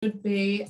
should be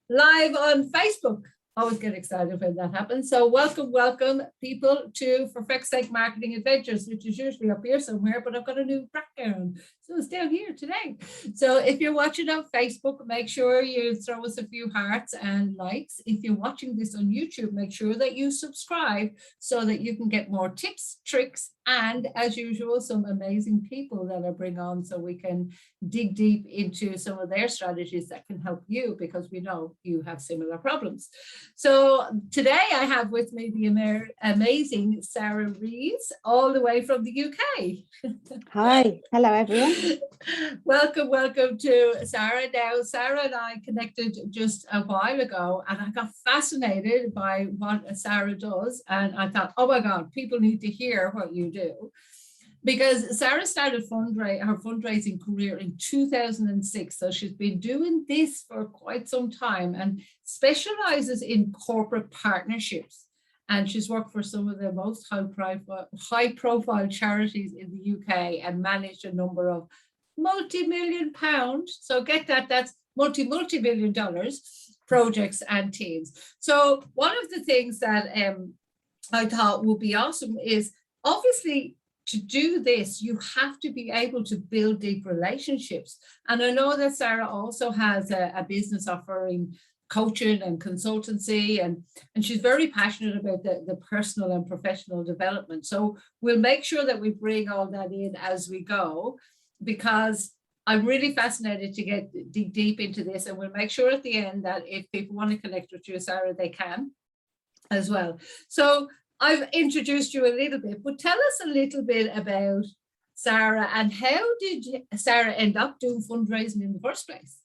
live on Facebook. Always get excited when that happens. So welcome people to For Feck's Sake Marketing Adventures, which is usually up here somewhere, but I've got a new background. So it's down here today. So if you're watching on Facebook, make sure you throw us a few hearts and likes. If you're watching this on YouTube, make sure that you subscribe so that you can get more tips, tricks, and as usual, some amazing people that I bring on so we can dig deep into some of their strategies that can help you, because we know you have similar problems. So today I have with me the amazing Sara Rees, all the way from the UK. Hi, hello everyone. Welcome to Sara. Now, Sara and I connected just a while ago, and I got fascinated by what Sara does, and I thought, oh my God, people need to hear what you do. Because Sara started her fundraising career in 2006. So she's been doing this for quite some time and specializes in corporate partnerships. And she's worked for some of the most high profile charities in the UK and managed a number of multi-million pounds. So get that, that's multi-million dollars projects and teams. So one of the things that I thought would be awesome is, obviously, to do this, you have to be able to build deep relationships. And I know that Sara also has a business offering coaching and consultancy, and she's very passionate about the personal and professional development. So we'll make sure that we bring all that in as we go, because I'm really fascinated to dig deep into this. And we'll make sure at the end that if people want to connect with you, Sara, they can as well. So I've introduced you a little bit, but tell us a little bit about Sara, and how did Sara end up doing fundraising in the first place?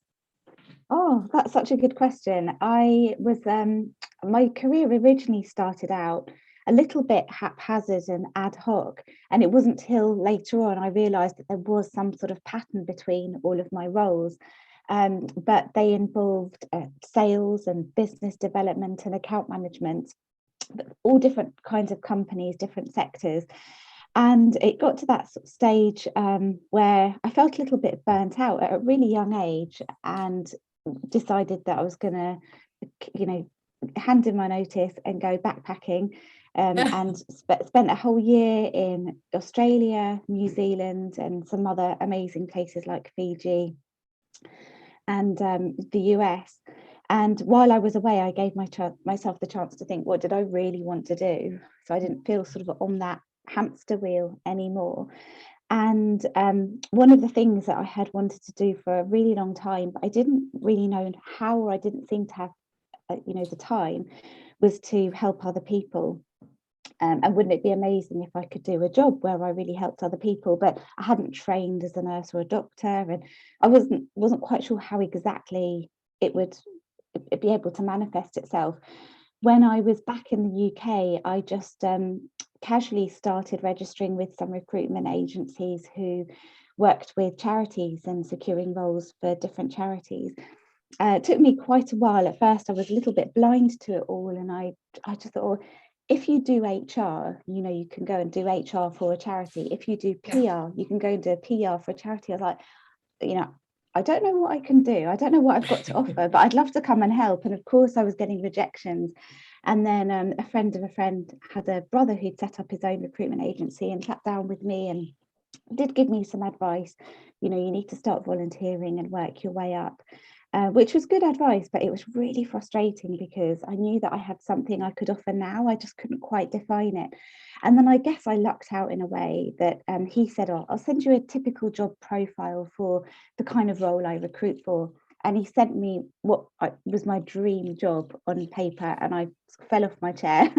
Oh, that's such a good question. I was, my career originally started out a little bit haphazard and ad hoc, and it wasn't till later on I realised that there was some sort of pattern between all of my roles. But they involved sales and business development and account management, all different kinds of companies, different sectors. And it got to that sort of stage where I felt a little bit burnt out at a really young age, and decided that I was going to, hand in my notice and go backpacking. And spent a whole year in Australia, New Zealand, and some other amazing places like Fiji and the US. And while I was away, I gave myself the chance to think, what did I really want to do? So I didn't feel sort of on that hamster wheel anymore. And one of the things that I had wanted to do for a really long time, but I didn't really know how, or I didn't seem to have, the time, was to help other people. And wouldn't it be amazing if I could do a job where I really helped other people? But I hadn't trained as a nurse or a doctor, and I wasn't quite sure how exactly it would be able to manifest itself. When I was back in the UK, I just casually started registering with some recruitment agencies who worked with charities and securing roles for different charities. It took me quite a while. At first, I was a little bit blind to it all, and I just thought, if you do HR, you can go and do HR for a charity. If you do PR, you can go and do a PR for a charity. I was like, I don't know what I can do. I don't know what I've got to offer, but I'd love to come and help. And of course, I was getting rejections. And then a friend of a friend had a brother who'd set up his own recruitment agency and sat down with me and did give me some advice. You need to start volunteering and work your way up, which was good advice, but it was really frustrating because I knew that I had something I could offer now. I just couldn't quite define it. And then I guess I lucked out in a way that he said, I'll send you a typical job profile for the kind of role I recruit for. And he sent me what was my dream job on paper, and I fell off my chair,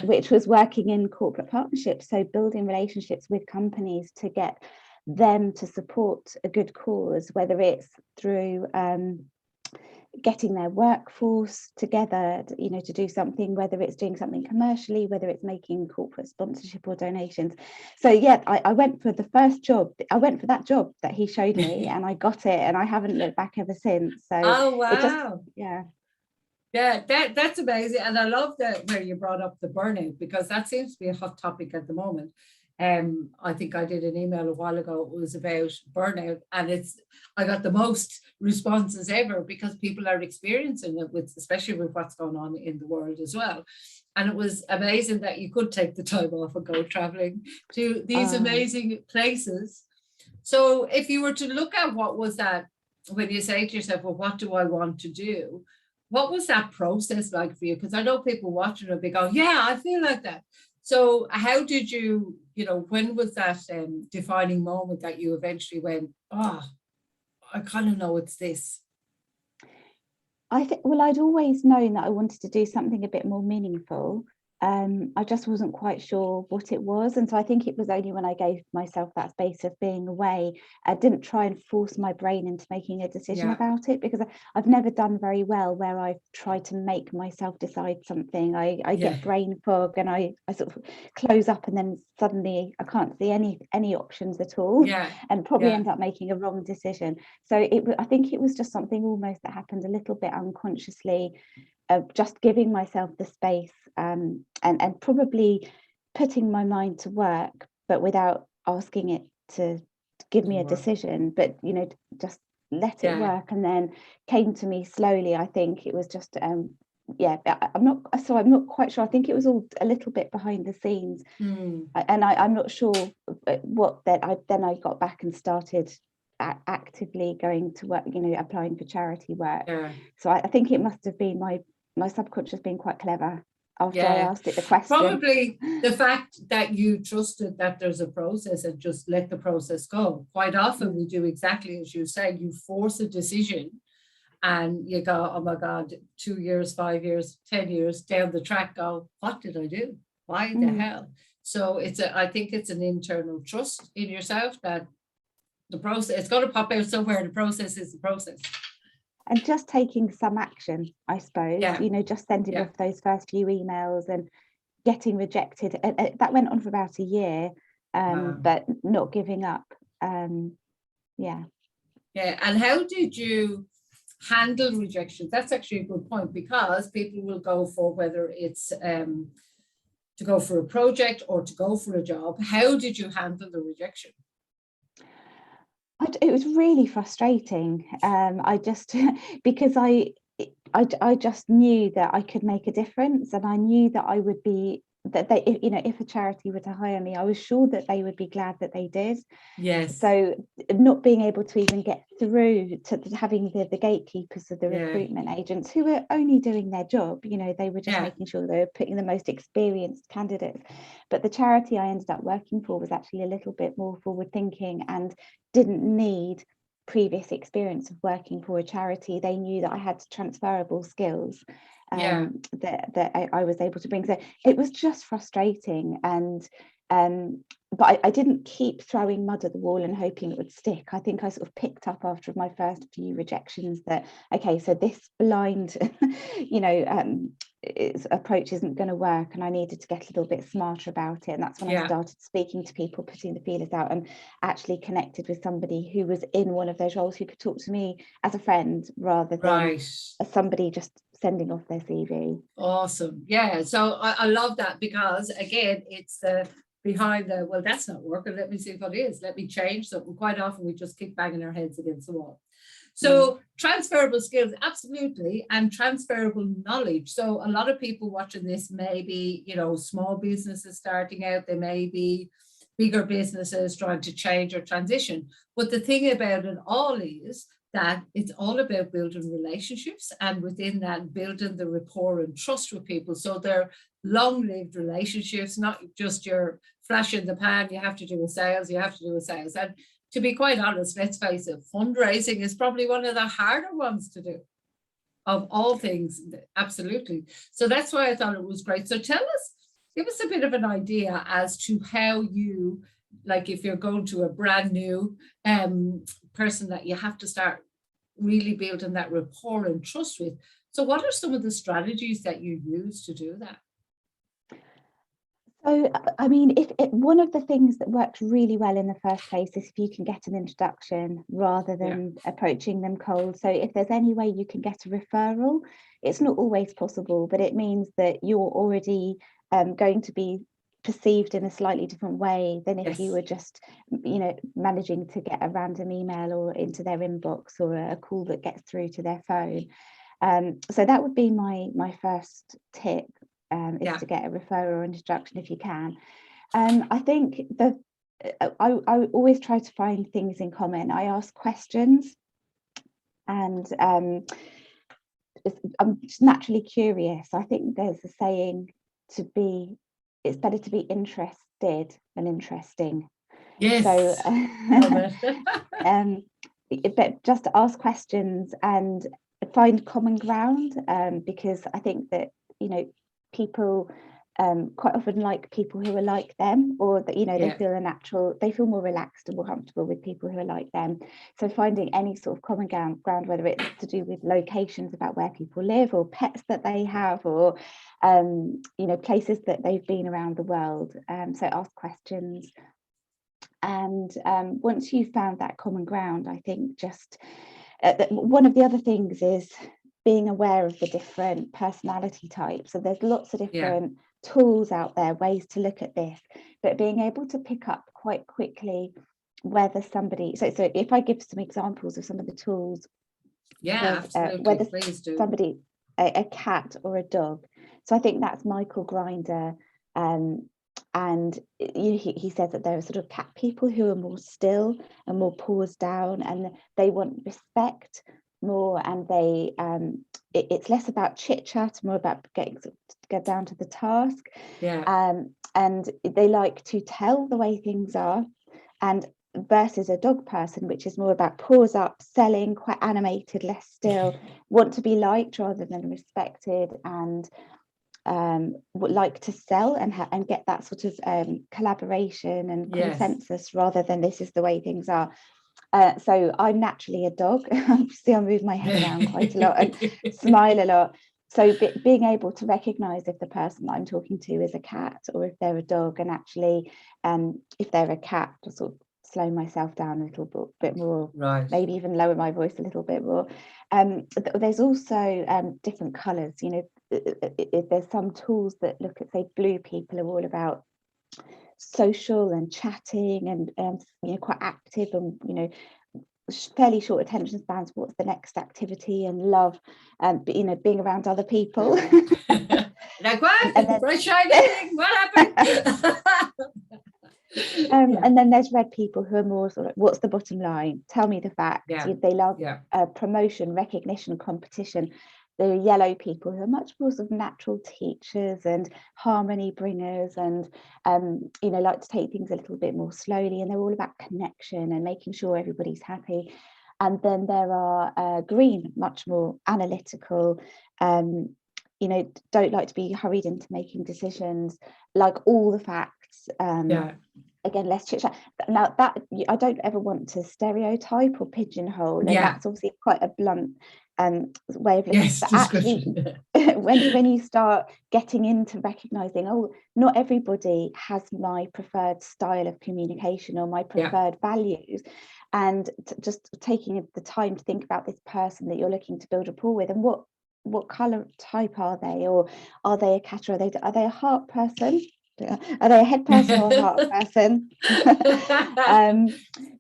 which was working in corporate partnerships. So building relationships with companies to get them to support a good cause, whether it's through getting their workforce together, to do something, whether it's doing something commercially, whether it's making corporate sponsorship or donations. So yeah, I went for the first job. I went for that job that he showed me, and I got it, and I haven't looked back ever since. So oh wow, yeah, that's amazing. And I love that where you brought up the burnout, because that seems to be a hot topic at the moment. I think I did an email a while ago. It was about burnout, and I got the most responses ever because people are experiencing it, especially with what's going on in the world as well. And it was amazing that you could take the time off and go traveling to these amazing places. So if you were to look at what was that, when you say to yourself, well, what do I want to do? What was that process like for you? Because I know people watching it, they go, yeah, I feel like that. So how did you, when was that defining moment that you eventually went, oh, I kind of know it's this? I think, well, I'd always known that I wanted to do something a bit more meaningful. I just wasn't quite sure what it was. And so I think it was only when I gave myself that space of being away, I didn't try and force my brain into making a decision about it, because I've never done very well where I've tried to make myself decide something. I get brain fog, and I sort of close up, and then suddenly I can't see any options at all, and probably end up making a wrong decision. So I think it was just something almost that happened a little bit unconsciously, of just giving myself the space, and probably putting my mind to work, but without asking it to give me a decision, but just let it work. And then came to me slowly. I think it was just I'm not quite sure. I think it was all a little bit behind the scenes, and I'm not sure what that. I got back and started actively going to work, applying for charity work. So I think it must have been my subconscious being quite clever after I asked it the question. Probably the fact that you trusted that there's a process and just let the process go. Quite often we do exactly as you said, you force a decision and you go, oh my God, 2 years, 5 years, 10 years down the track, go, what did I do? Why the hell? So I think it's an internal trust in yourself that the process, it's going to pop out somewhere. The process is the process. And just taking some action, I suppose, just sending off those first few emails and getting rejected. That went on for about a year, but not giving up. Yeah. And how did you handle rejections? That's actually a good point, because people will go for, whether it's to go for a project or to go for a job. How did you handle the rejection? It was really frustrating. I just because I just knew that I could make a difference, and I knew that I would be, that they, if a charity were to hire me, I was sure that they would be glad that they did. Yes. So not being able to even get through to having the gatekeepers of the recruitment agents, who were only doing their job, they were just making sure they were putting the most experienced candidates. But the charity I ended up working for was actually a little bit more forward thinking and didn't need previous experience of working for a charity. They knew that I had transferable skills that I was able to bring. So it was just frustrating, and but I didn't keep throwing mud at the wall and hoping it would stick. I think I sort of picked up after my first few rejections that, okay, so this blind approach isn't going to work, and I needed to get a little bit smarter about it. And that's when I started speaking to people, putting the feelers out, and actually connected with somebody who was in one of those roles, who could talk to me as a friend rather than as somebody just sending off their CV. Awesome. So I love that, because again, it's the behind the, well, that's not working, let me see what it is, let me change something. Quite often we just keep banging our heads against the wall. So transferable skills, absolutely, and transferable knowledge. So a lot of people watching this may be, small businesses starting out, they may be bigger businesses trying to change or transition. But the thing about it all is that it's all about building relationships, and within that, building the rapport and trust with people. So they're long-lived relationships, not just your flash in the pan, you have to do a sales. And to be quite honest, let's face it, fundraising is probably one of the harder ones to do of all things. Absolutely. So that's why I thought it was great. So give us a bit of an idea as to how you, like if you're going to a brand new person that you have to start really building that rapport and trust with. So what are some of the strategies that you use to do that? So, I mean, if one of the things that works really well in the first place is if you can get an introduction rather than approaching them cold. So if there's any way you can get a referral, it's not always possible, but it means that you're already going to be perceived in a slightly different way than if you Yes. were just, managing to get a random email or into their inbox, or a call that gets through to their phone. So that would be my first tip, is Yeah. to get a referral or introduction if you can. I think I always try to find things in common. I ask questions, and I'm just naturally curious. I think there's a saying, it's better to be interested than interesting. So Yes. Love it. but just to ask questions and find common ground, because I think that people quite often like people who are like them, or that Yeah. they feel more relaxed and more comfortable with people who are like them. So finding any sort of common ground, whether it's to do with locations about where people live, or pets that they have, or places that they've been around the world. So ask questions. And once you've found that common ground, I think just one of the other things is being aware of the different personality types. So there's lots of different tools out there, ways to look at this, but being able to pick up quite quickly whether somebody, so if I give some examples of some of the tools, Absolutely. whether Please do. somebody, a cat or a dog. So I think that's Michael Grinder. And he says that there are sort of cat people who are more still and more paused down, and they want respect more, and it's less about chit chat, more about get down to the task. And they like to tell the way things are, and versus a dog person, which is more about pause up, selling, quite animated, less still, want to be liked rather than respected, and would like to sell and get that sort of collaboration and consensus, rather than this is the way things are. So I'm naturally a dog. Obviously, I move my head around quite a lot and smile a lot. So being able to recognize if the person that I'm talking to is a cat or if they're a dog, and actually if they're a cat, to sort of slow myself down a little bit more, maybe even lower my voice a little bit more. There's also different colors. There's some tools that look at, say, blue people are all about social and chatting and quite active, and fairly short attention spans. What's the next activity? And love, but being around other people. Like, what? And then, bright shiny thing, what happened? And then there's red people who are more sort of, what's the bottom line? Tell me the facts. They love promotion, recognition, competition. The yellow people who are much more sort of natural teachers and harmony bringers, and like to take things a little bit more slowly, and they're all about connection and making sure everybody's happy. And then there are green, much more analytical, don't like to be hurried into making decisions, like all the facts. Again, less chit chat. Now that I don't ever want to stereotype or pigeonhole, and that's obviously quite a blunt way of looking. But actually, when you start getting into recognizing, oh, not everybody has my preferred style of communication or my preferred values, and just taking the time to think about this person that you're looking to build rapport with, and what color type are they, or are they a cat, or are they a heart person? Are they a head person or a heart person?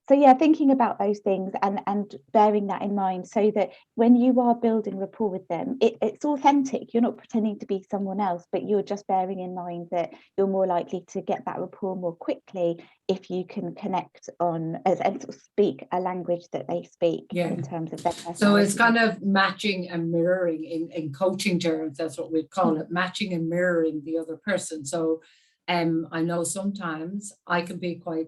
So thinking about those things and bearing that in mind, so that when you are building rapport with them, it's authentic. You're not pretending to be someone else, but you're just bearing in mind that you're more likely to get that rapport more quickly if you can connect on and sort of speak a language that they speak in terms of their personality. So it's kind of matching and mirroring in coaching terms. That's what we'd call it, matching and mirroring the other person. So I know sometimes I can be quite,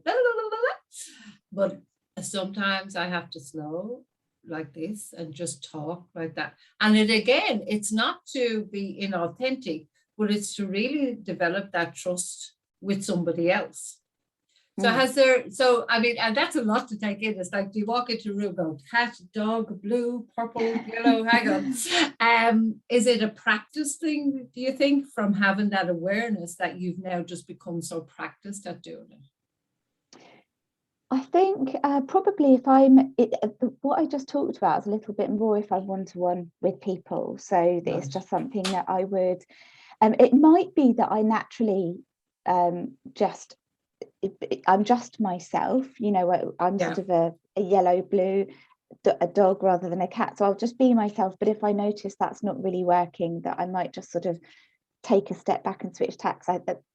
but sometimes I have to slow like this and just talk like that. And it's not to be inauthentic, but it's to really develop that trust with somebody else. So and that's a lot to take in. It's like, do you walk into a room, go, cat, dog, blue, purple, yellow, hang on. Is it a practice thing, do you think, from having that awareness that you've now just become so practiced at doing it? I think probably what I just talked about is a little bit more if I'm one-to-one with people. So it's just something that I would, it might be that I naturally just I'm just myself, you know, I'm sort of a yellow blue a dog rather than a cat, so I'll just be myself. But if I notice that's not really working, that I might just sort of take a step back and switch tacks.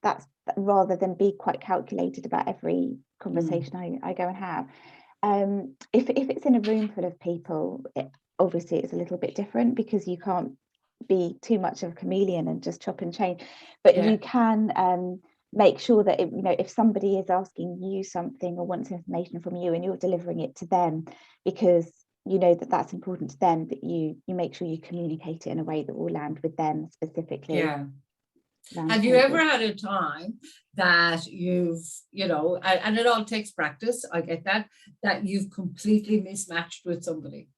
That's rather than be quite calculated about every conversation I go and have. If it's in a room full of people, obviously it's a little bit different, because you can't be too much of a chameleon and just chop and change, but you can make sure that you know, if somebody is asking you something or wants information from you and you're delivering it to them, because you know that that's important to them, that you make sure you communicate it in a way that will land with them specifically. Have you ever had a time that you've, you know, and it all takes practice, I get that you've completely mismatched with somebody?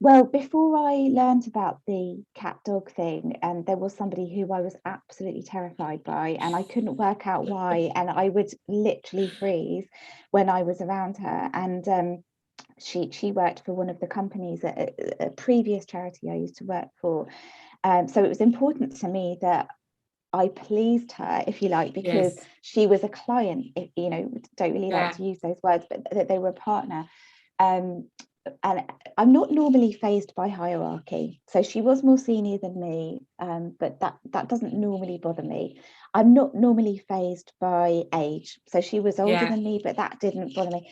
Well, before I learned about the cat dog thing, and there was somebody who I was absolutely terrified by, and I couldn't work out why, and I would literally freeze when I was around her. And she worked for one of the companies at a previous charity I used to work for. So it was important to me that I pleased her, if you like, because she was a client, you know, don't really like to use those words, but that they were a partner. And I'm not normally fazed by hierarchy. So she was more senior than me, but that doesn't normally bother me. I'm not normally fazed by age. So she was older than me, but that didn't bother me.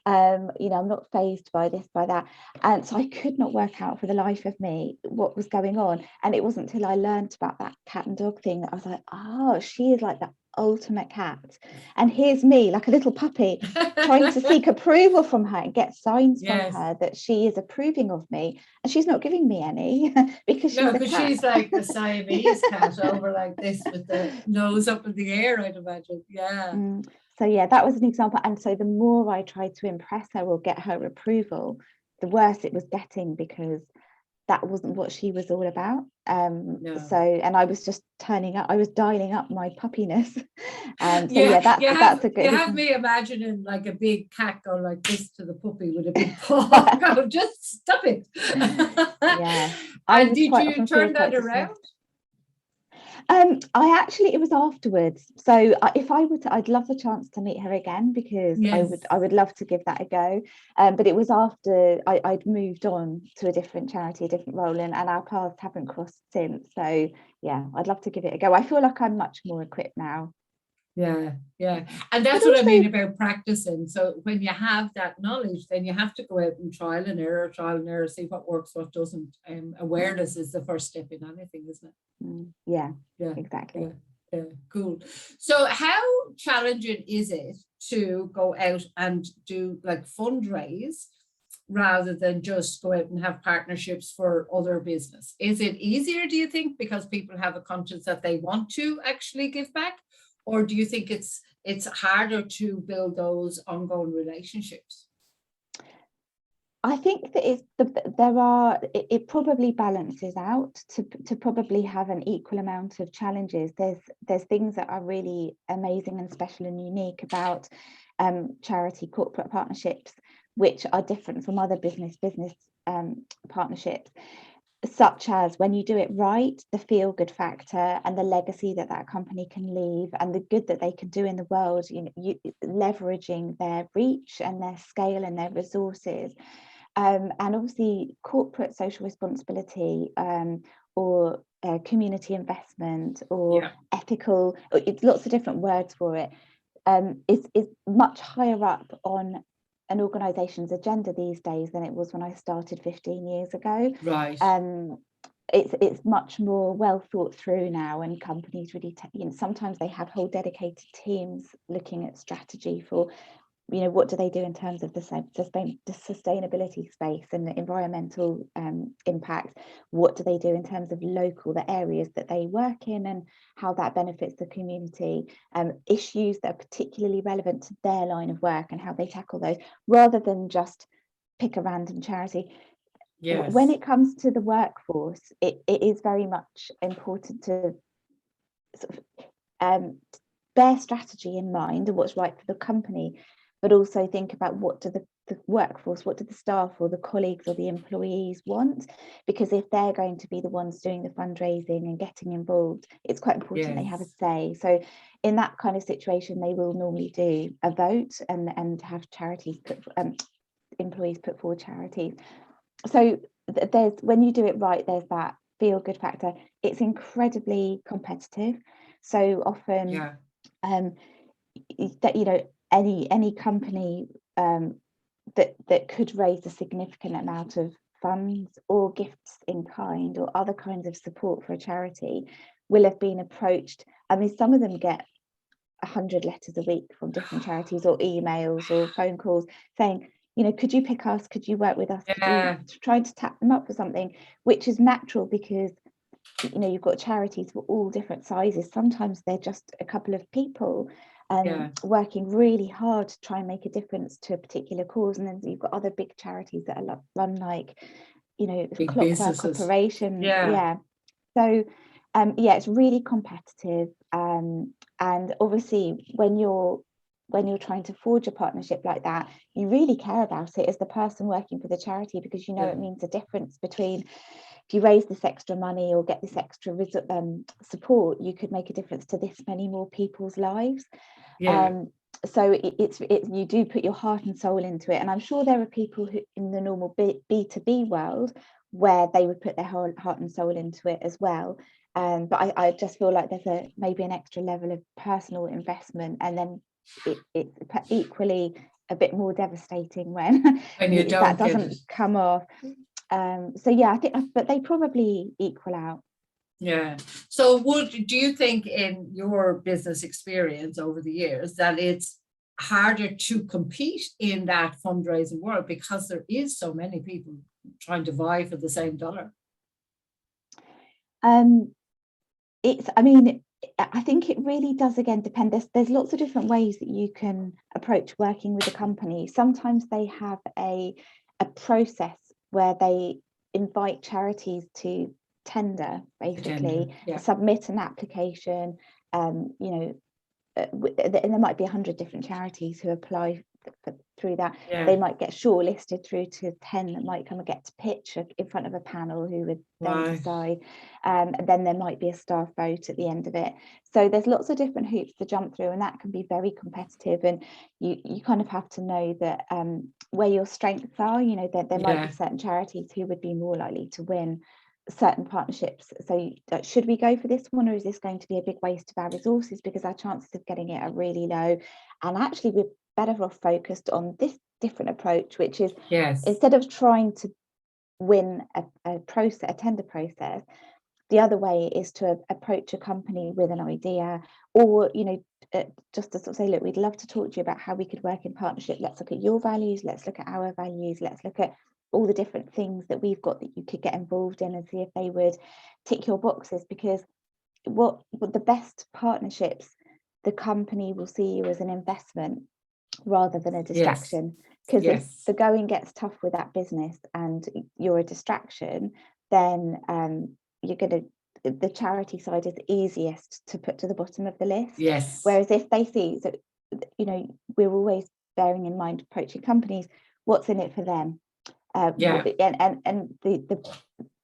You know, I'm not fazed by this, by that. And so I could not work out for the life of me what was going on. And it wasn't until I learned about that cat and dog thing that I was like, oh, she is like the ultimate cat. And here's me, like a little puppy, trying to seek approval from her and get signs from her that she is approving of me. And she's not giving me any because she's a cat. She's like the Siamese cat over like this with the nose up in the air, I'd imagine. So yeah, that was an example. And so the more I tried to impress her or get her approval, the worse it was getting, because that wasn't what she was all about. So, and I was just turning up, I was dialing up my puppiness. And so that's a good. You have me imagining like a big cat going like this to the puppy with a big paw. Go, just stop it. And did you turn that around? It was afterwards. So if I would, I'd love the chance to meet her again, because I would love to give that a go. But it was after I'd moved on to a different charity, a different role, and our paths haven't crossed since. So yeah, I'd love to give it a go. I feel like I'm much more equipped now. And that's what I mean about practicing. So when you have that knowledge, then you have to go out and trial and error, see what works, what doesn't. Awareness is the first step in anything, isn't it? Yeah, exactly. Cool. So how challenging is it to go out and do like fundraise rather than just go out and have partnerships for other business? Is it easier, do you think, because people have a conscience that they want to actually give back? Or do you think it's harder to build those ongoing relationships? I think that it probably balances out to probably have an equal amount of challenges. There's things that are really amazing and special and unique about charity corporate partnerships, which are different from other business partnerships, such as when you do it right, the feel-good factor and the legacy that company can leave and the good that they can do in the world, you know, leveraging their reach and their scale and their resources. And obviously corporate social responsibility, or community investment, or ethical, it's lots of different words for it, is much higher up on an organization's agenda these days than it was when I started 15 years ago. It's much more well thought through now, and companies really sometimes they have whole dedicated teams looking at strategy for, you know, what do they do in terms of the sustainability space and the environmental impact? What do they do in terms of the areas that they work in and how that benefits the community? Issues that are particularly relevant to their line of work and how they tackle those, rather than just pick a random charity. When it comes to the workforce, it is very much important to sort of bear strategy in mind and what's right for the company, but also think about what do the the workforce, what do the staff or the colleagues or the employees want? Because if they're going to be the ones doing the fundraising and getting involved, it's quite important they have a say. So in that kind of situation, they will normally do a vote and have charities employees put forward charities. So there's, when you do it right, there's that feel good factor. It's incredibly competitive. So often that, you know, any company that could raise a significant amount of funds or gifts in kind or other kinds of support for a charity will have been approached. I mean, some of them get 100 letters a week from different charities or emails or phone calls saying, you know, could you pick us? Could you work with us? Could you try to tap them up for something? Which is natural because, you know, you've got charities for all different sizes. Sometimes they're just a couple of people working really hard to try and make a difference to a particular cause. And then you've got other big charities that are run like, you know, big clockwork businesses. Operations. So it's really competitive. And obviously when you're trying to forge a partnership like that, you really care about it as the person working for the charity, because you know it means a difference between, if you raise this extra money or get this extra support, you could make a difference to this many more people's lives. So it's you do put your heart and soul into it. And I'm sure there are people who in the normal B2B world where they would put their whole heart and soul into it as well. But I just feel like there's maybe an extra level of personal investment, and then it's equally a bit more devastating when that doesn't come off. So I think, but they probably equal out. So do you think in your business experience over the years that it's harder to compete in that fundraising world because there is so many people trying to vie for the same dollar? I think it really does, again, depend. There's lots of different ways that you can approach working with a company. Sometimes they have a process where they invite charities to tender, basically, submit an application, you know, and there might be 100 different charities who apply through that. They might get shortlisted through to 10 that might come and get to pitch in front of a panel who would then decide, and then there might be a staff vote at the end of it. So there's lots of different hoops to jump through, and that can be very competitive, and you kind of have to know that where your strengths are. You know, there might be certain charities who would be more likely to win certain partnerships. So should we go for this one, or is this going to be a big waste of our resources because our chances of getting it are really low, and actually we're better off focused on this different approach, which is instead of trying to win a tender process, the other way is to approach a company with an idea, or, you know, just to sort of say, look, we'd love to talk to you about how we could work in partnership. Let's look at your values, let's look at our values, let's look at all the different things that we've got that you could get involved in, and see if they would tick your boxes. Because what the best partnerships, the company will see you as an investment rather than a distraction. Because if the going gets tough with that business and you're a distraction, then you're going to, the charity side is easiest to put to the bottom of the list. Whereas if they see, so, you know, we're always bearing in mind approaching companies, what's in it for them. And the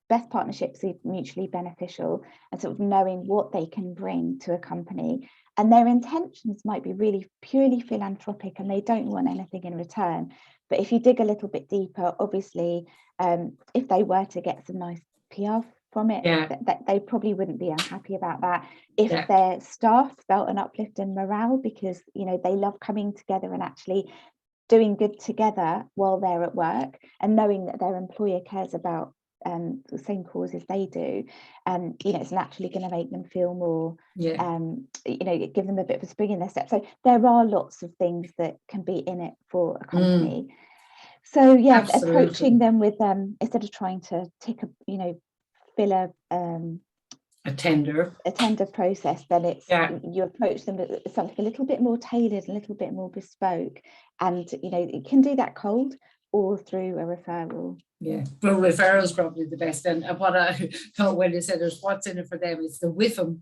best partnerships are mutually beneficial, and sort of knowing what they can bring to a company, and their intentions might be really purely philanthropic and they don't want anything in return. But if you dig a little bit deeper, obviously, if they were to get some nice PR from it, that they probably wouldn't be unhappy about that. If their staff felt an uplift in morale because, you know, they love coming together and actually doing good together while they're at work, and knowing that their employer cares about the same causes they do, you know, it's naturally going to make them feel more, you know, give them a bit of a spring in their step. So there are lots of things that can be in it for a company. So approaching them with instead of trying to tick a, you know, fill a tender process, then it's you approach them with something a little bit more tailored, a little bit more bespoke, and, you know, you can do that cold or through a referral. But referral is probably the best. And what I thought when you said is what's in it for them, it's the WIFM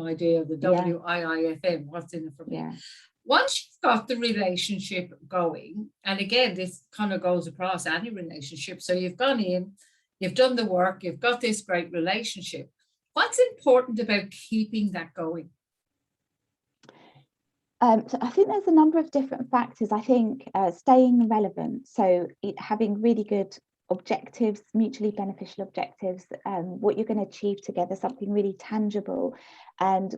idea, the WIIFM, what's in it for me. Once you've got the relationship going, and again, this kind of goes across any relationship. So you've gone in, you've done the work, you've got this great relationship. What's important about keeping that going? So I think there's a number of different factors. I think staying relevant, so having really good objectives, mutually beneficial objectives, what you're going to achieve together, something really tangible, and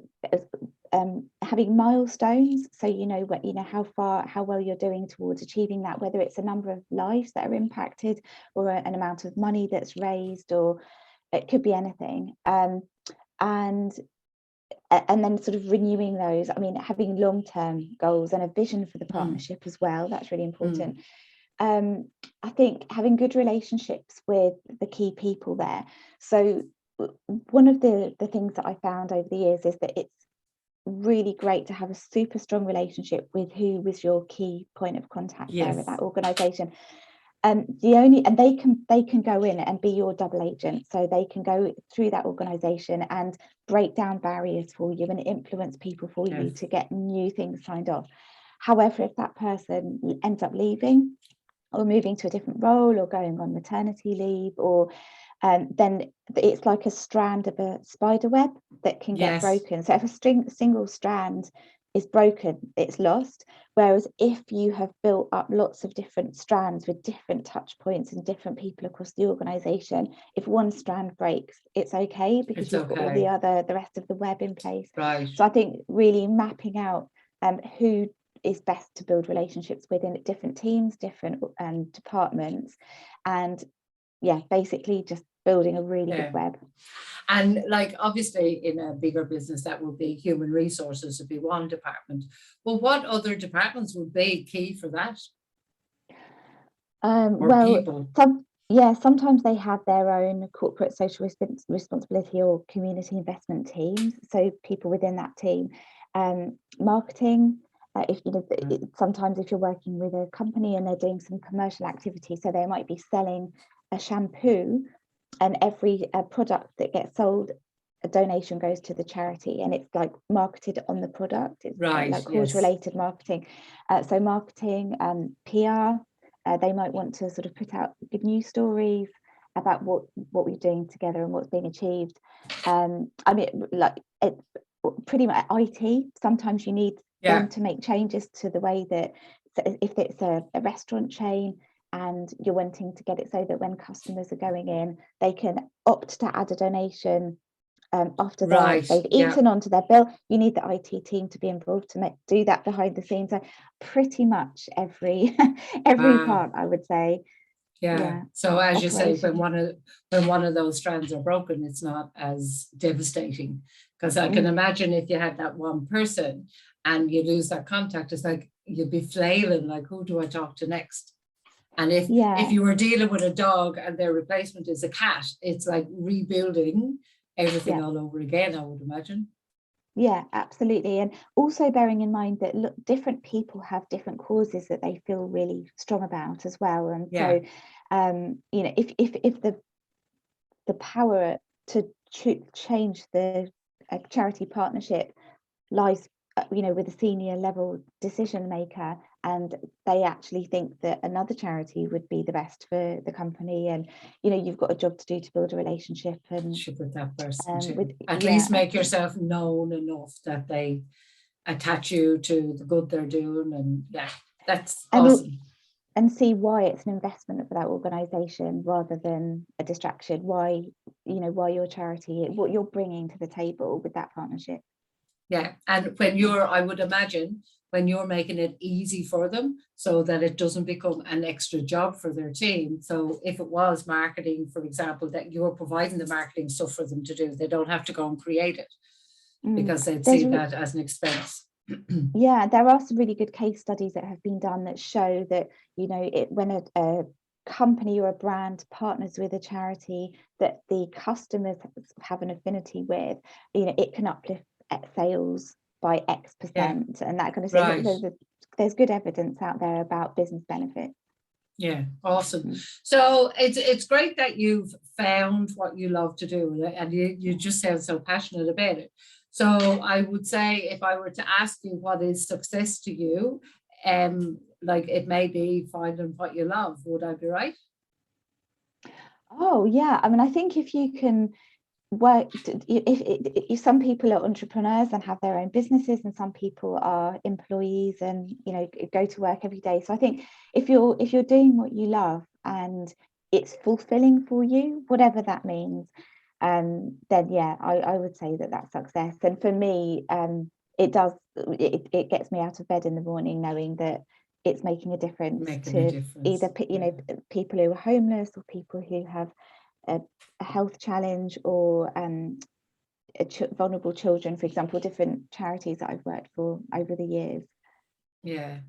having milestones, so you know what, you know how well you're doing towards achieving that, whether it's a number of lives that are impacted or an amount of money that's raised, or it could be anything. And then sort of renewing those. I mean, having long-term goals and a vision for the partnership as well, that's really important. I think having good relationships with the key people there. So one of the things that I found over the years is that it's really great to have a super strong relationship with who was your key point of contact there at that organization. And they can go in and be your double agent, so they can go through that organization and break down barriers for you and influence people for you to get new things signed off. However, if that person ends up leaving or moving to a different role or going on maternity leave, or then it's like a strand of a spider web that can get broken. So if a single strand is broken, it's lost. Whereas if you have built up lots of different strands with different touch points and different people across the organization, if one strand breaks, it's okay, because you've got all the rest of the web in place. So I think really mapping out who is best to build relationships within different teams, different departments, and basically just building a really good web. And like, obviously in a bigger business, that would be human resources, would be one department. Well, what other departments would be key for that? Sometimes they have their own corporate social responsibility or community investment teams, so people within that team. Marketing, if you know, sometimes if you're working with a company and they're doing some commercial activity, so they might be selling a shampoo, and every product that gets sold, a donation goes to the charity, and it's like marketed on the product. It's like cause related marketing. So marketing, PR, they might want to sort of put out good news stories about what we're doing together and what's being achieved. I mean, like pretty much IT, sometimes you need them to make changes to the way that, so if it's a restaurant chain and you're wanting to get it so that when customers are going in, they can opt to add a donation after they've eaten onto their bill, you need the IT team to be involved to do that behind the scenes. So pretty much every part, I would say. So as you say, when one of those strands are broken, it's not as devastating, because I can imagine if you had that one person and you lose that contact, it's like you'd be flailing, like, who do I talk to next? And if you were dealing with a dog and their replacement is a cat, it's like rebuilding everything all over again, I would imagine. Yeah, absolutely. And also bearing in mind that different people have different causes that they feel really strong about as well. And so, you know, if the power to change the charity partnership lies, you know, with a senior level decision maker, and they actually think that another charity would be the best for the company, and you know, you've got a job to do to build a relationship and with that person, at least make yourself known enough that they attach you to the good they're doing, and that's awesome. And see why it's an investment for that organization rather than a distraction. Why, you know, why your charity, what you're bringing to the table with that partnership. And when I would imagine when you're making it easy for them so that it doesn't become an extra job for their team. So if it was marketing, for example, that you're providing the marketing stuff for them to do, they don't have to go and create it because they'd see that as an expense. Yeah, there are some really good case studies that have been done that show that, you know, when a company or a brand partners with a charity that the customers have an affinity with, you know, it can uplift sales by X% and that kind of thing. There's good evidence out there about business benefit. Yeah, awesome. So it's great that you've found what you love to do, and you just sound so passionate about it. So I would say, if I were to ask you what is success to you, like it may be finding what you love. Would I be right? Oh yeah, I mean, I think if you can work, if some people are entrepreneurs and have their own businesses, and some people are employees and, you know, go to work every day. So I think if you're doing what you love and it's fulfilling for you, whatever that means, then yeah, I would say that that's success. And for me, it does, it gets me out of bed in the morning knowing that it's making a difference Making a to difference. either, you know, people who are homeless or people who have a health challenge, or vulnerable children, for example, different charities that I've worked for over the years. Yeah.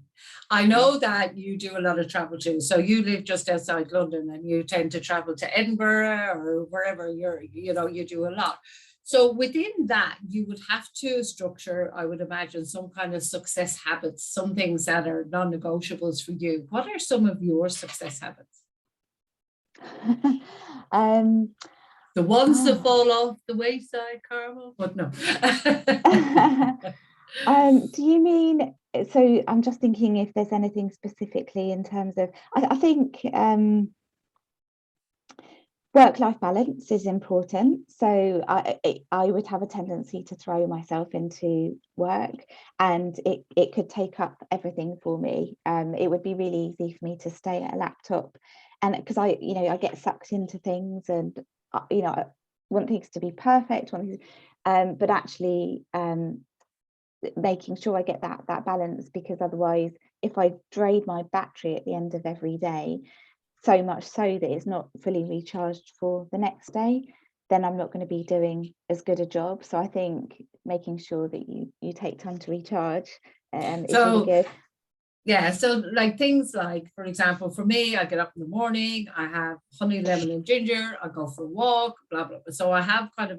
I know that you do a lot of travel too. So you live just outside London and you tend to travel to Edinburgh or wherever you do a lot. So within that, you would have to structure, I would imagine, some kind of success habits, some things that are non-negotiables for you. What are some of your success habits? The ones that fall off the wayside, Carmel? But no. Do you mean, so I'm just thinking if there's anything specifically in terms of, I think work-life balance is important. So I would have a tendency to throw myself into work, and it could take up everything for me. It would be really easy for me to stay at a laptop, and because I get sucked into things, and I want things to be perfect, but actually making sure I get that balance, because otherwise, if I drain my battery at the end of every day, so much so that it's not fully recharged for the next day, then I'm not going to be doing as good a job. So I think making sure that you take time to recharge is really good. Yeah, so like things like, for example, for me, I get up in the morning, I have honey, lemon, and ginger, I go for a walk, blah, blah, blah. So I have kind of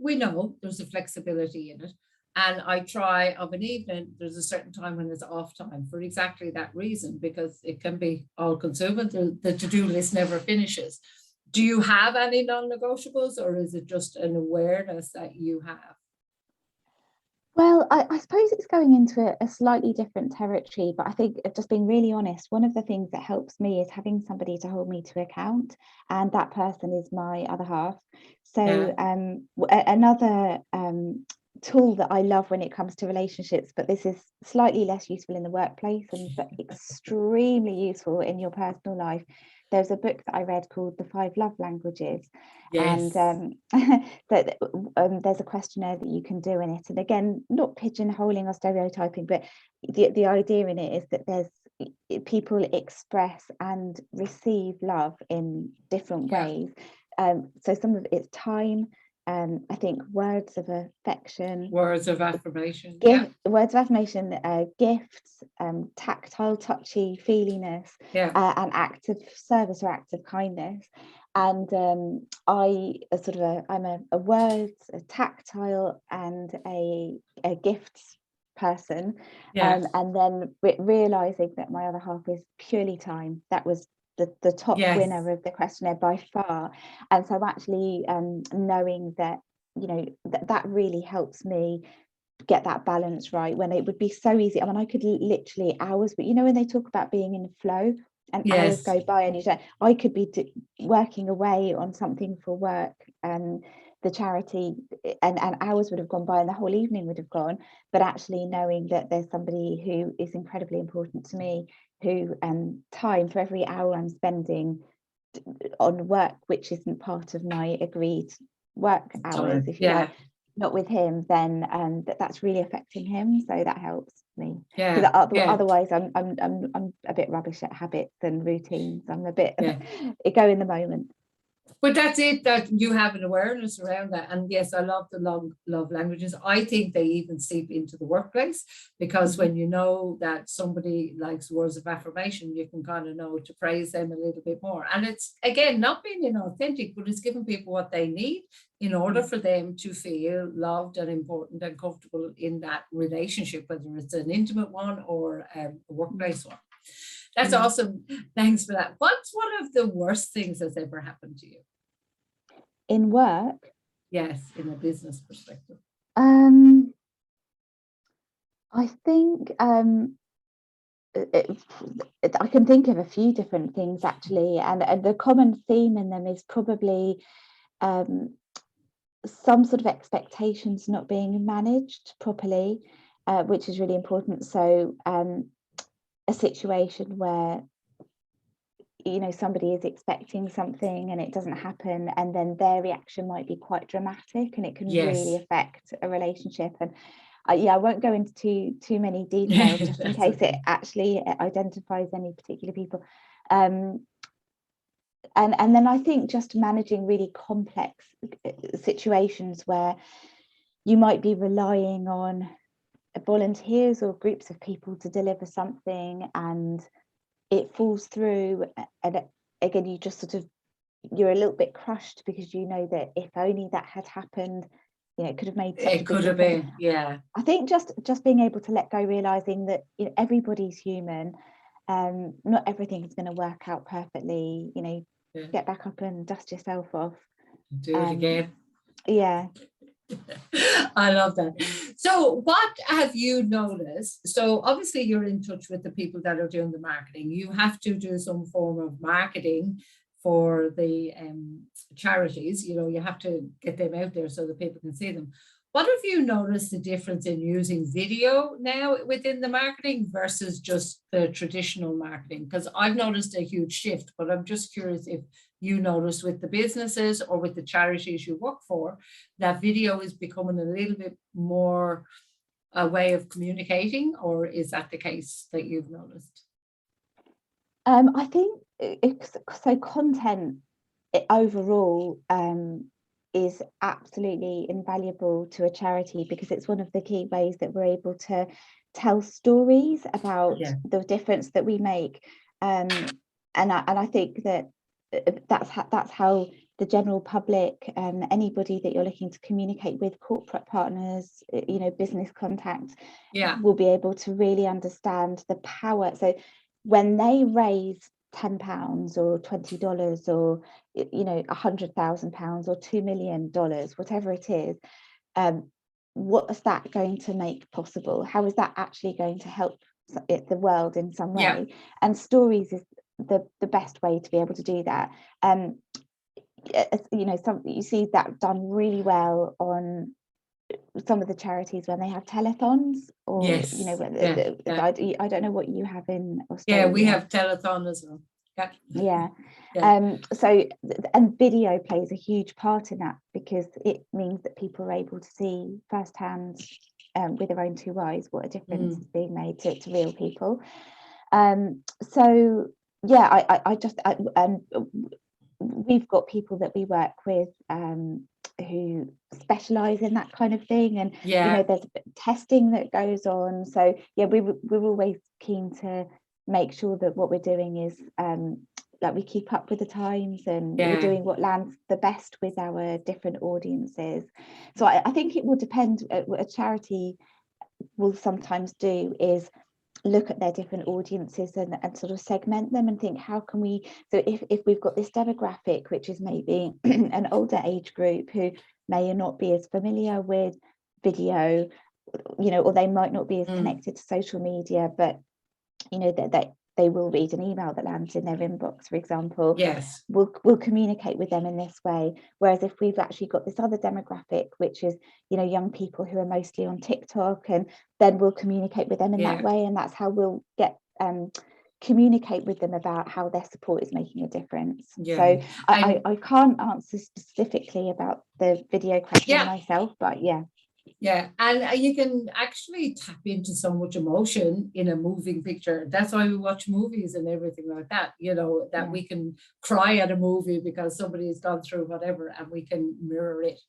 we know there's a flexibility in it. And I try of an evening, there's a certain time when it's off time for exactly that reason, because it can be all consuming. The to-do list never finishes. Do you have any non-negotiables, or is it just an awareness that you have? Well, I suppose it's going into a slightly different territory, but I think, just being really honest, one of the things that helps me is having somebody to hold me to account, and that person is my other half. So another tool that I love when it comes to relationships, but this is slightly less useful in the workplace and but extremely useful in your personal life. There's a book that I read called The 5 Love Languages. Yes. And there's a questionnaire that you can do in it. And again, not pigeonholing or stereotyping, but the idea in it is that people express and receive love in different ways. So some of it's time, I think words of affection, words of affirmation, words of affirmation, gifts, tactile, touchy, feeliness, and acts of service or acts of kindness. And I'm a words, a tactile, and a gifts person. And then realizing that my other half is purely time. That was the top winner of the questionnaire by far. And so actually knowing that, that really helps me get that balance right, when it would be so easy. I mean, I could literally hours, but when they talk about being in flow, and hours go by, and I could be working away on something for work and the charity, and hours would have gone by and the whole evening would have gone. But actually knowing that there's somebody who is incredibly important to me, who time for every hour I'm spending on work, which isn't part of my agreed work hours, if you like, not with him, then that's really affecting him. So that helps me, because otherwise I'm a bit rubbish at habits and routines. I'm a bit go in the moment. But that's it, that you have an awareness around that. And yes, I love the love languages. I think they even seep into the workplace, because when you know that somebody likes words of affirmation, you can kind of know to praise them a little bit more. And it's, again, not being inauthentic, but it's giving people what they need in order for them to feel loved and important and comfortable in that relationship, whether it's an intimate one or a workplace one. That's awesome. Thanks for that. What's one of the worst things that's ever happened to you? In work? Yes, in a business perspective. I think I can think of a few different things actually, and the common theme in them is probably um, some sort of expectations not being managed properly, which is really important. So a situation where somebody is expecting something and it doesn't happen, and then their reaction might be quite dramatic, and it can really Yes. affect a relationship. And I won't go into too many details just in That's case it okay. actually identifies any particular people. And then I think just managing really complex situations where you might be relying on volunteers or groups of people to deliver something, and it falls through, and again you just sort of, you're a little bit crushed because you know that if only that had happened, it could have made such a It big could have difference. been, yeah. I think just being able to let go, realizing that everybody's human, not everything is going to work out perfectly, Yeah. get back up and dust yourself off. Do it again. Yeah. I love that. So what have you noticed? So obviously you're in touch with the people that are doing the marketing. You have to do some form of marketing for the charities. You have to get them out there so that people can see them. What have you noticed the difference in using video now within the marketing versus just the traditional marketing? Because I've noticed a huge shift, but I'm just curious if you notice with the businesses or with the charities you work for, that video is becoming a little bit more a way of communicating, or is that the case that you've noticed? I think so. Content overall is absolutely invaluable to a charity, because it's one of the key ways that we're able to tell stories about the difference that we make. And I think that that's how the general public, anybody that you're looking to communicate with, corporate partners, business contacts, will be able to really understand the power. So when they raise £10 or $20 or £100,000 or $2 million, whatever it is, what is that going to make possible? How is that actually going to help the world in some way? And stories is the best way to be able to do that. You see that done really well on some of the charities when they have telethons, or I don't know what you have in Australia. Yeah, we have telethon as well. So and video plays a huge part in that, because it means that people are able to see firsthand, with their own two eyes, what a difference is being made to real people. We've got people that we work with who specialize in that kind of thing, and there's testing that goes on. So we're always keen to make sure that what we're doing is like we keep up with the times, and we're doing what lands the best with our different audiences. So I think it will depend. What a charity will sometimes do is look at their different audiences and sort of segment them and think, how can we, so if we've got this demographic which is maybe an older age group who may not be as familiar with video, or they might not be as connected to social media, but that they will read an email that lands in their inbox, for example. We'll communicate with them in this way. Whereas if we've actually got this other demographic, which is young people who are mostly on TikTok, and then we'll communicate with them in that way, and that's how we'll get communicate with them about how their support is making a difference. So I can't answer specifically about the video question myself, but and you can actually tap into so much emotion in a moving picture. That's why we watch movies and everything like that, we can cry at a movie because somebody has gone through whatever, and we can mirror it.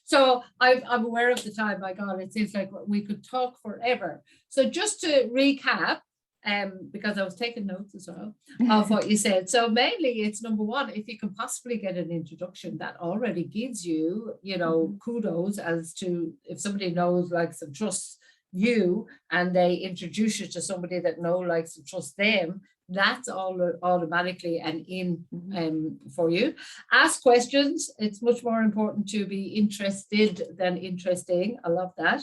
So I'm aware of the time. My God, it seems like we could talk forever. So just to recap, because I was taking notes as well of what you said. So mainly it's number one, if you can possibly get an introduction, that already gives you, kudos as to if somebody knows, likes and trusts you, and they introduce you to somebody that knows, likes and trusts them, that's all automatically and in for you. Ask questions. It's much more important to be interested than interesting. I love that.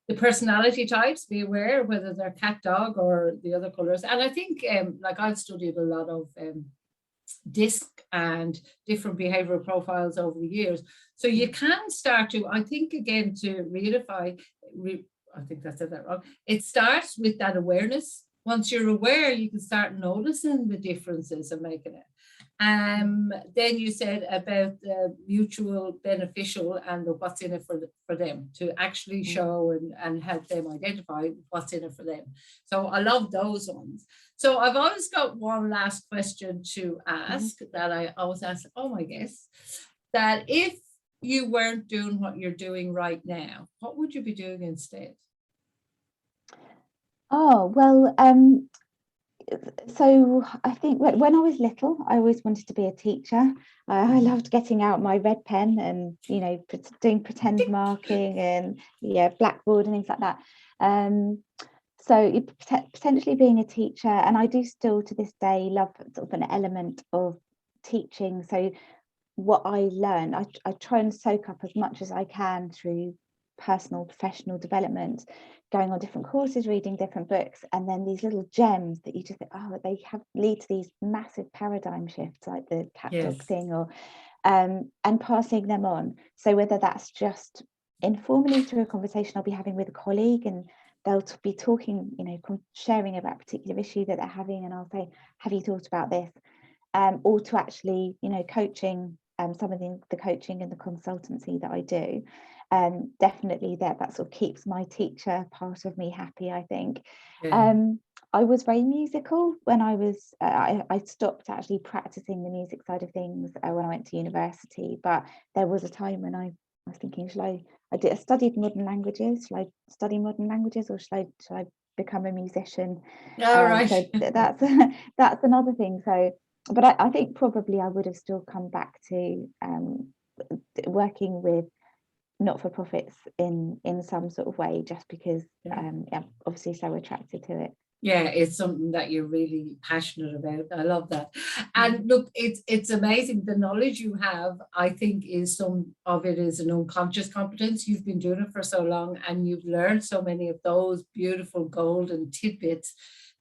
The personality types, be aware whether they're cat, dog, or the other colors. And I think like I've studied a lot of DISC and different behavioral profiles over the years. So you can start to, I think, again, to reunify, I think I said that wrong. It starts with that awareness. Once you're aware, you can start noticing the differences and making it. Then you said about the mutual beneficial and the what's in it for them, to actually show and help them identify what's in it for them. So I love those ones. So I've always got one last question to ask that I always ask all my guests, that if you weren't doing what you're doing right now, what would you be doing instead? Oh, well, so I think when I was little, I always wanted to be a teacher. I loved getting out my red pen and, you know, doing pretend marking and blackboard and things like that. So potentially being a teacher, and I do still to this day love sort of an element of teaching. So what I learn, I try and soak up as much as I can through personal professional development, going on different courses, reading different books, and then these little gems that you just think, oh, they lead to these massive paradigm shifts, like the cat dog thing, or and passing them on. So whether that's just informally through a conversation I'll be having with a colleague, and they'll be talking, you know, sharing about a particular issue that they're having, and I'll say, have you thought about this? Or to actually, you know, coaching, some of the coaching and the consultancy that I do. Definitely that sort of keeps my teacher part of me happy, I think. I was very musical when I was, I stopped actually practicing the music side of things when I went to university, but there was a time when I was thinking, I studied modern languages, should I study modern languages, or should I become a musician? So that's another thing. So, but I think probably I would have still come back to working with not-for-profits in some sort of way, just because obviously so attracted to it. Yeah, it's something that you're really passionate about. I love that. And look, it's amazing the knowledge you have. I think is some of it is an unconscious competence. You've been doing it for so long, and you've learned so many of those beautiful golden tidbits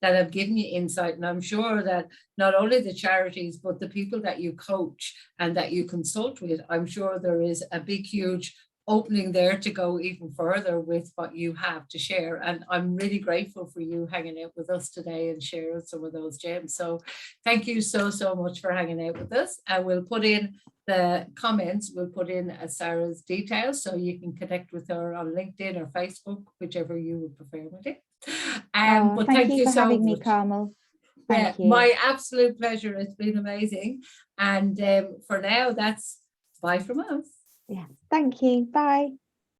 that have given you insight. And I'm sure that not only the charities, but the people that you coach and that you consult with, I'm sure there is a big, huge opening there to go even further with what you have to share. And I'm really grateful for you hanging out with us today and sharing some of those gems. So thank you so much for hanging out with us. And we'll put in the comments, we'll put in Sara's details so you can connect with her on LinkedIn or Facebook, whichever you would prefer with it. But thank you for so having much. Me, Carmel. Thank you. My absolute pleasure. It's been amazing. And for now, that's bye from us. Yeah, thank you. Bye.